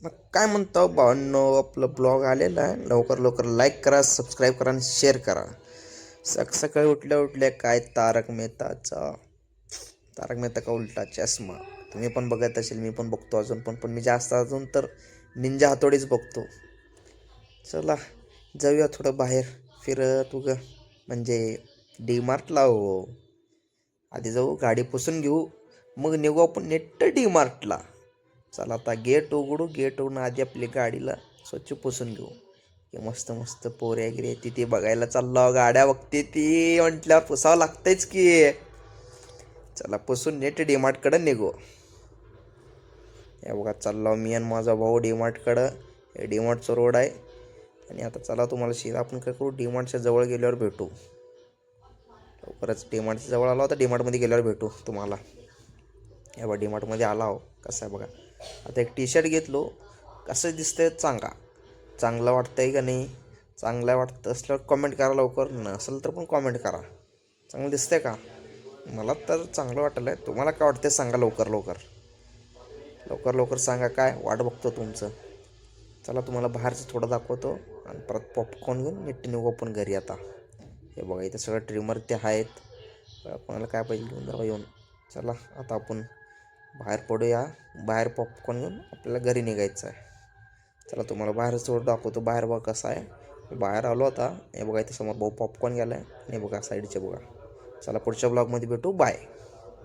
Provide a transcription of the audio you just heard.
मग काय म्हणतो भावांनो, आपलं ब्लॉग आलेला आहे. लवकर लवकर लाईक करा, सबस्क्राईब करा आणि शेअर करा. सकाळी उठल्या उठल्या काय तारक मेहता का उलटा चष्मा. तुम्ही पण बघत असेल, मी पण बघतो अजून मी जास्त अजून तर निंजा हातोडीच बघतो. चला जाऊया थोडं बाहेर फिरत उग, म्हणजे डी मार्टला हो. आधी जाऊ, गाडी पुसून घेऊ, मग निघू आपण नेट्ट डी मार्टला. चला आता गेट उघडू, गेट उघडून आधी आपली गाडीला स्वच्छ पुसून घेऊ. हे मस्त मस्त पोरे वगैरे येते ती बघायला चाललो, गाड्या बघते ती म्हटल्यावर पुसावं लागतंच की. चला पुसून नेट डीमार्टकडे निघू. हे बघा चाललो मी आणि माझा भाऊ डीमार्टकडं. हे डीमार्टचं रोड आहे. आणि आता चला तुम्हाला शिरा आपण काय करू, डीमार्टच्या जवळ गेल्यावर भेटू. लवकरच डीमार्टच्या जवळ आलो, आता डीमार्टमध्ये गेल्यावर भेटू तुम्हाला. हे बघा डीमार्टमध्ये आला हो, कसं आहे बघा. आता एक टी शर्ट घेतलो, कसं दिसतंय सांगा, चांगलं वाटतंय का नाही. चांगलं वाटतं असल्यावर कॉमेंट करा लवकर, नसेल तर पण कॉमेंट करा. चांगलं दिसतंय का. मला तर चांगलं वाटलं आहे, तुम्हाला काय वाटतंय सांगा लवकर लवकर. लवकर लवकर सांगा, काय वाट बघतो तुमचं. चला तुम्हाला बाहेरचं थोडं दाखवतो आणि परत पॉपकॉर्न घेऊन नीट निघू आपण घरी आता. हे बघा इथं सगळं ट्रिमर ते आहेत, कोणाला काय पाहिजे घेऊन जावं येऊन. चला आता आपण बाहेर पडूया, बाहेर पॉपकॉर्न घेऊन आपल्याला घरी निघायचं आहे. चला तुम्हाला बाहेरच थोडं दाखवतो, बाहेर बघा कसं आहे. बाहेर आलो आता, हे बघा इथे समोर भाऊ पॉपकॉर्न गेला आहे. हे बघा साईडचे बघा. चला पुढच्या ब्लॉगमध्ये भेटू, बाय.